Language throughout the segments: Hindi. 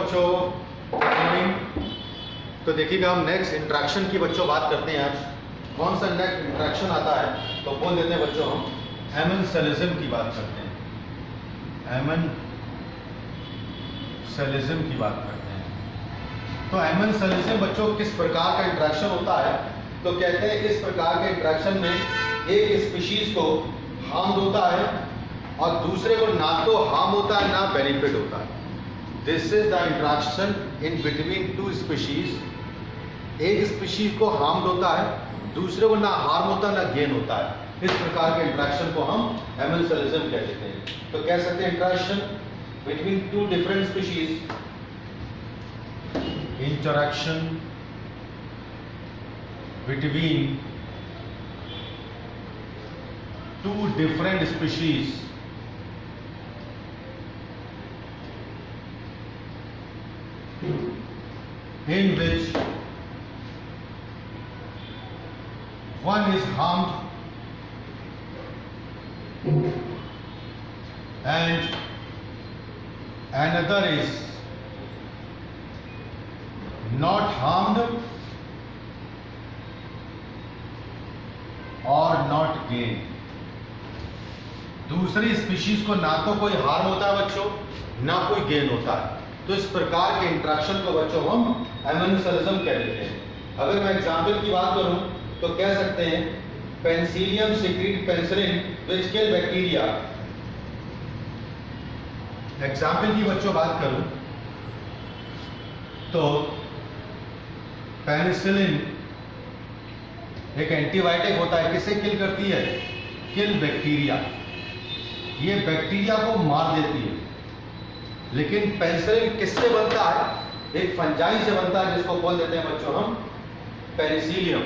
बच्चों, मॉर्निंग। तो देखिएगा हम नेक्स्ट इंट्रैक्शन की बच्चों बात करते हैं। आज कौन सा नेक्स्ट इंट्रैक्शन आता है तो बोल देते हैं बच्चों हम एमेंसेलिज्म की बात करते हैं। एमेंसेलिज्म की बात करते हैं। तो एमेंसेलिज्म बच्चों किस प्रकार का इंट्रैक्शन होता है? तो कहते हैं इस प्रकार के इंट्रैक्शन में एक स्पीशीज को हार्म होता है और दूसरे को ना तो हार्म होता है ना बेनिफिट होता है। This is the interaction in between two species. एक स्पीशीज को हार्म होता है, दूसरे को ना हार्म होता है ना गेन होता है। इस प्रकार के इंट्रैक्शन को हम एमेंसेलिज्म कह देते हैं। तो कह सकते हैं interaction between two different species, interaction between two different species in which one is harmed and another is not harmed or not gained। दूसरी स्पीशीज को ना तो कोई हार्म होता है बच्चों, ना कोई गेन होता है। तो इस प्रकार के इंट्रैक्शन को बच्चों हम एमेंसेलिज्म कह देते हैं। अगर मैं एग्जाम्पल की बात करूं तो कह सकते हैं Penicillium secret penicillin which kill bacteria. Example की बच्चों बात करूं तो पेनिसिलिन एक एंटीबायोटिक होता है, किसे किल करती है? Kill bacteria. ये बैक्टीरिया को मार देती है। लेकिन पेनिसिलिन किससे बनता है? एक फंजाई से बनता है जिसको बोल देते हैं बच्चों हम पेनिसिलियम।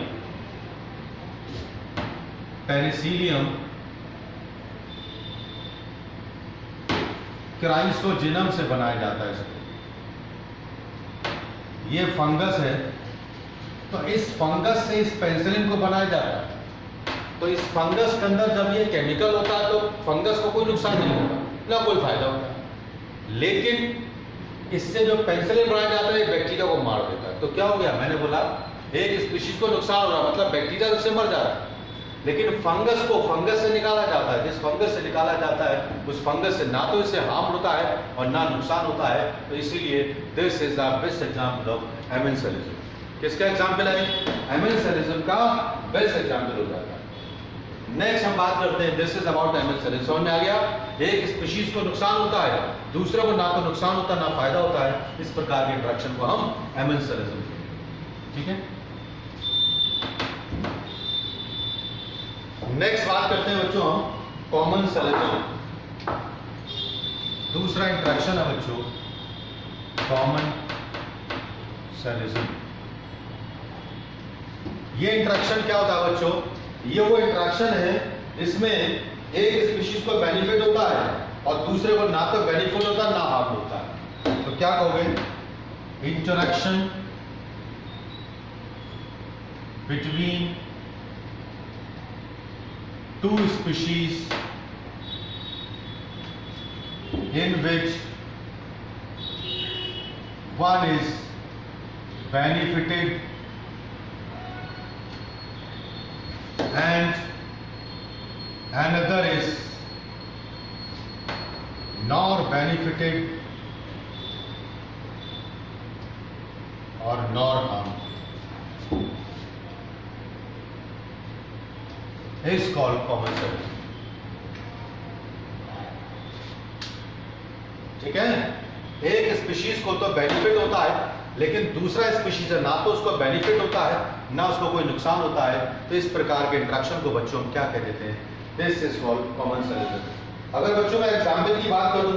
पेनिसिलियम क्राइसोजिनम से बनाया जाता है इसको। ये फंगस है, तो इस फंगस से इस पेनिसिलिन को बनाया जाता है। तो इस फंगस के अंदर जब ये केमिकल होता है तो फंगस को कोई नुकसान नहीं होता, ना कोई फायदा होता है। लेकिन इससे जो पेनिसिलिन बनाया जाता है बैक्टीरिया को मार देता है। तो क्या हो गया? मैंने बोला एक स्पीशीज को नुकसान हो रहा है, मतलब बैक्टीरिया उससे मर जा रहा है। लेकिन फंगस को फंगस से निकाला जाता है। जिस फंगस से निकाला जाता है उस फंगस से ना तो इससे हार्म होता है और ना नुकसान होता है। तो इसीलिए this is the best example of amensalism. किसका एग्जांपल है? एमेंसेलिज्म का बेस्ट एग्जांपल हो जाता है। नेक्स्ट हम बात करते हैं, दिस इज अबाउट एमेंसेलिज्म। समझ में आ गया? एक स्पीशीज को नुकसान होता है, दूसरे को ना तो नुकसान होता ना फायदा होता है। इस प्रकार के इंट्रैक्शन को हम एमेंसेलिज्म कहते हैं। ठीक है, नेक्स्ट बात करते हैं बच्चों हम कॉमनसेलिज्म। दूसरा इंट्रैक्शन है बच्चों कॉमनसेलिज्म। ये इंट्रैक्शन क्या होता है बच्चों? ये वो इंट्रैक्शन है जिसमें एक स्पीशीज को बेनिफिट होता है और दूसरे को ना तो बेनिफिट होता ना हार्म होता है। तो क्या कहोगे? Interaction between two species in which one is benefited and another is nor benefited or nor harmed is called कॉमनसेलिज्म। ठीक है, एक स्पीशीज को तो बेनिफिट होता है लेकिन दूसरा स्पीशीज है ना तो उसको बेनिफिट होता है ना उसको कोई नुकसान होता है। तो इस प्रकार के इंट्रैक्शन को बच्चों हम क्या कह देते हैं? This is called commensalism. अगर बच्चों मैं एग्जाम्पल की बात करूं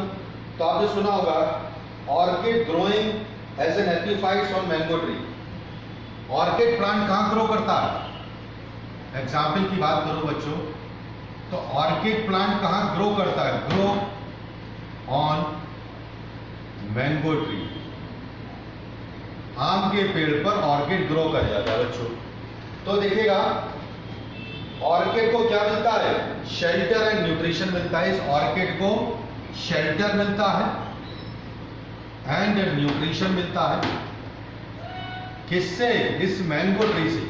तो आपने सुना होगा orchid growing as an epiphytes on mango tree. Orchid plant कहां ग्रो करता है? एग्जाम्पल की बात करूं बच्चों तो ऑर्किड प्लांट कहां ग्रो करता है? Grow on mango tree. आम के पेड़ पर ऑर्किड ग्रो कर जाता है बच्चों। तो देखिएगा ऑर्किड को क्या मिलता है? शेल्टर एंड न्यूट्रिशन मिलता है। इस ऑर्किड को शेल्टर मिलता है एंड न्यूट्रिशन मिलता है। किससे? इस मैंगो ट्री से।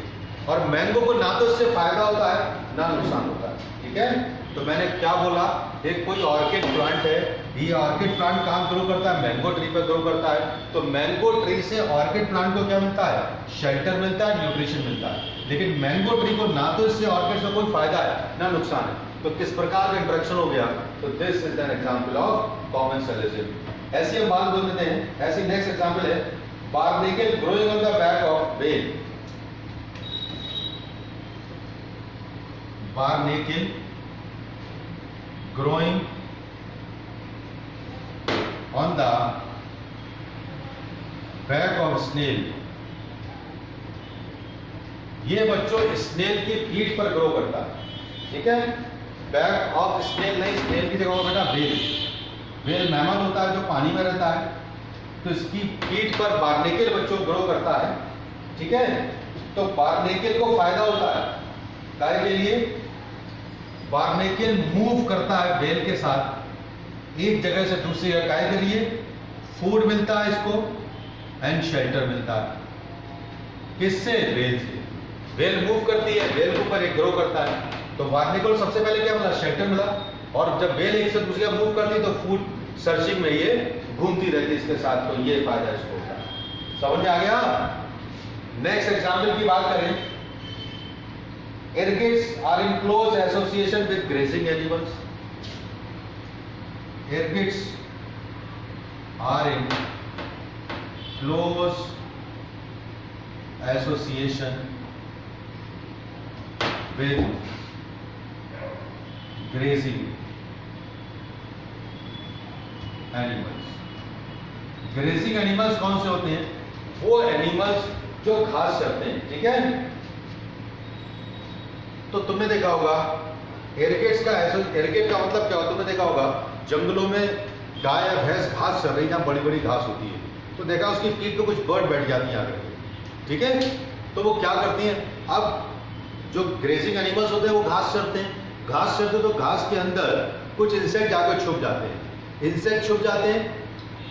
और मैंगो को ना तो इससे फायदा होता है ना नुकसान होता है। ठीक है, तो मैंने क्या बोला, एक कोई ऑर्किड प्लांट है, ये ऑर्किड प्लांट कहाँ ग्रो करता है? मैंगो ट्री पर ग्रो करता है। तो मैंगो ट्री से ऑर्किड प्लांट को क्या मिलता है? शेल्टर मिलता है, न्यूट्रिशन मिलता है। लेकिन मैंगो ट्री को ना तो इससे ऑर्किड से कोई फायदा है ना नुकसान है। तो किस प्रकार का इंटरेक्शन हो गया? तो this is an example of commensalism. ऐसी हम बात बोल देते हैं। ऐसी नेक्स्ट एग्जांपल है barnacle growing on the back of well. Barnacle growing on the back of snail। ये बच्चों स्नेल की पीठ पर ग्रो करता है। ठीक है, बैक ऑफ स्नेल नहीं, स्नेल की जगह बेटा वेल। वेल मैमल होता है जो पानी में रहता है, तो इसकी पीठ पर बार्नेकल बच्चों ग्रो करता है। ठीक है, तो बार्नेकल को फायदा होता है काय के लिए? बार्नेकल मूव करता है वेल के साथ एक जगह से दूसरी जगह, काय के लिए? फूड मिलता है इसको एंड शेल्टर मिलता है। किससे? वेल से। वेल मूव करती है, वेल के ऊपर एक ग्रो करता है, तो बार्नेकल सबसे पहले क्या मिला? शेल्टर मिला। और जब वेल एक से दूसरी जगह मूव करती है तो फूड सर्चिंग में ये घूमती रहती है इसके साथ, तो ये फायदा इसको होता है। समझ में आ गया? नेक्स्ट एग्जाम्पल की बात करें, ergits are in close association with grazing animals। ergits are in close association with grazing animals। Grazing animals कौन से होते हैं? वो एनिमल्स जो घास चरते हैं। ठीक है, तो तुमने देखा होगा एरगेट्स का एरगेट का मतलब क्या होता है? तुमने देखा होगा जंगलों में गाय या भैंस घास चर रही, जहाँ बड़ी बड़ी घास होती है, तो देखा उसकी पीठ पे कुछ बर्ड बैठ जाती है आगे। ठीक है, तो वो क्या करती हैं? अब जो ग्रेजिंग एनिमल्स होते हैं वो घास चरते हैं। घास चरते तो घास के अंदर कुछ इंसेक्ट जाकर छुप जाते हैं। इंसेक्ट छुप जाते हैं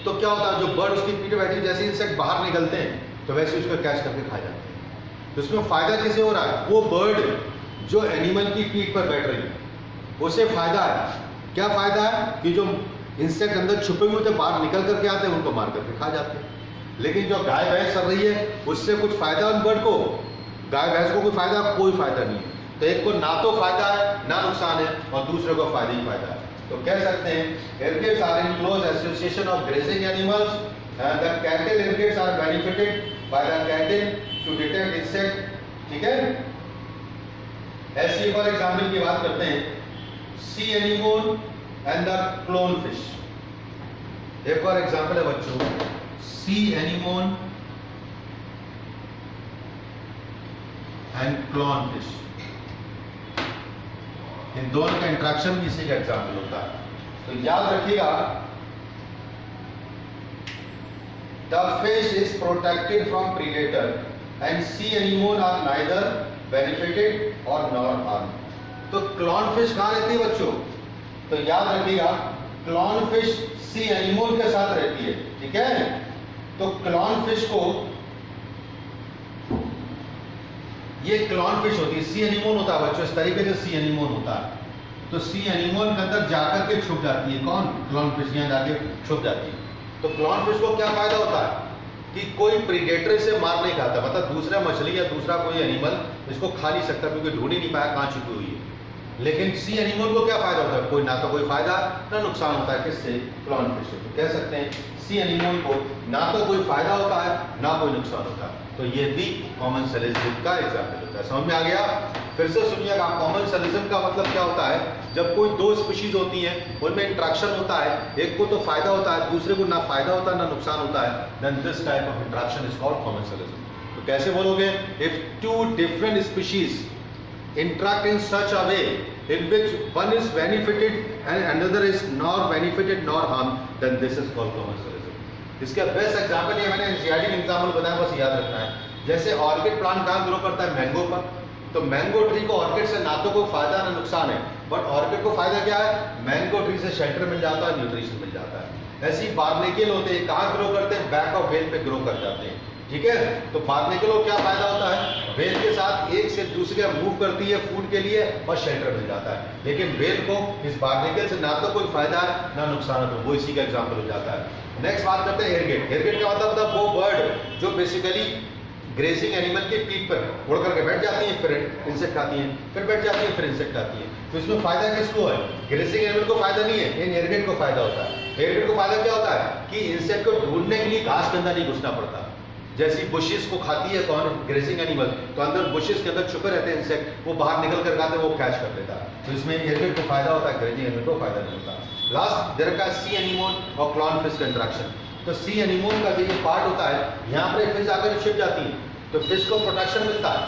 तो क्या होता है? जो बर्ड उसकी पीठ पे बैठी, जैसे इंसेक्ट बाहर निकलते हैं तो वैसे उसको कैच करके खा जाते हैं। तो इसमें फायदा किसे हो रहा है? वो बर्ड जो एनिमल की पीठ पर बैठ रही है उसे फायदा है। क्या फायदा है? कि जो इंसेक्ट अंदर छुपे हुए थे बाहर निकल करके आते हैं, उनको मार करके खा जाते हैं। लेकिन जो गाय भैंस चल रही है उससे कुछ फायदा उन बर्ड को? गाय भैंस को कोई फायदा? कोई फायदा नहीं है। तो एक को ना तो फायदा है ना नुकसान है, और दूसरे को फायदा ही फायदा है। तो कह सकते हैं ergits are in close association of grazing animals and the cattle ergits are benefited by the cattle to detect insect। ठीक है, ऐसी एक और एग्जाम्पल की बात करते हैं, sea anemone and the clown fish. एक और एग्जाम्पल है बच्चों, sea anemone and clown fish. इन दोनों का इंट्रैक्शन भी इसी का एग्जाम्पल होता है। तो याद रखिएगा, the fish is protected from predator and sea anemone are neither benefited और नॉर हार्म। तो क्लॉन फिश कहाँ रहती है बच्चों? तो याद रखिएगा, क्लॉन फिश सी एनीमोन के साथ रहती है। ठीक है, तो क्लॉन फिश को, ये क्लॉन फिश होती है, सी एनीमोन होता है बच्चों, इस तरीके से सी एनीमोन होता है। तो सी एनीमोन के अंदर जाकर के छुप जाती है। कौन? क्लॉन फिश यहाँ जाके छुप जाती है। तो क्लॉन फिश को क्या फायदा होता है? कि कोई प्रीडेटर से मार नहीं खाता, मतलब दूसरा मछली या दूसरा कोई एनिमल इसको खा नहीं सकता क्योंकि ढूंढ ही नहीं पाया कहाँ छुपी हुई है। लेकिन सी एनिमल को क्या फायदा होता है? कोई ना तो कोई फायदा ना नुकसान होता है। किससे? क्लॉन फिश से। तो कह सकते हैं सी एनिमल को ना तो कोई फायदा होता है ना कोई नुकसान होता है। तो ये भी कॉमेंसलिज्म का एग्जाम्पल होता है। समझ में आ गया? फिर से सुनिएगा, कॉमेंसलिज्म का मतलब क्या होता है? जब कोई दो स्पीशीज होती हैं उनमें इंट्रैक्शन होता है, एक को तो फायदा होता है दूसरे को ना फायदा होता है ना नुकसान होता है, then this type of interaction is called commensalism. तो कैसे बोलोगे? If two different species interact in such a way in which one is benefited and another is nor benefited nor harmed, then this is called commercialism। इसका बेस्ट एग्जांपल ये मैंने एनसीईआरटी एग्जांपल बताया, बस याद रखना है। जैसे ऑर्किड प्लांट कहाँ ग्रो करता है? मैंगो पर। तो मैंगो ट्री को ऑर्किड से ना तो कोई फायदा ना नुकसान है, बट ऑर्किड को फायदा क्या है? मैंगो ट्री से शेल्टर मिल जाता है, न्यूट्रिशन मिल जाता है। ऐसे ही बार्नेकिल होते हैं, कहाँ ग्रो करते हैं? बैक ऑफ वेल पे ग्रो कर जाते हैं। ठीक है, तो बार्नेकिल को क्या फायदा होता है? वेल के साथ एक से दूसरे मूव करती है फूड के लिए और शेल्टर मिल जाता है। लेकिन वेल को इस बार्नेकिल से ना तो कोई फायदा है ना नुकसान हो, वो इसी का एग्जाम्पल हो जाता है। नेक्स्ट बात करते हैं एयरगेट। एयरगेट का मतलब होता है वो बर्ड जो बेसिकली ग्रेसिंग एनिमल के पीठ पर उड़ करके बैठ जाती है, फिर इंसेक्ट आती है, फिर बैठ जाती है, फिर इंसेक्ट आती है। तो इसमें फायदा किसको है? ग्रेसिंग एनिमल को फायदा नहीं है, इन एयरगेट को फायदा होता है। एयरगेट को फायदा क्या होता है कि इंसेक्ट को ढूंढने के लिए घास के अंदर नहीं घुसना पड़ता। जैसी बुशेस को खाती है कौन? ग्रेसिंग एनिमल, तो अंदर बुशेस के अंदर छुपे रहते हैं इंसेक्ट, वो बाहर निकल कर आते हैं, वो कैच कर लेता है। तो इसमें एयरगेट को फायदा होता है, ग्रेसिंग एनिमल को फायदा नहीं होता। लास्ट देयर का सी एनीमोन और क्लॉन फिश का इंटरेक्शन। तो सी एनीमोन का जो ये पार्ट होता है, यहाँ पर फिश आकर छिप जाती है तो फिश को प्रोटेक्शन मिलता है।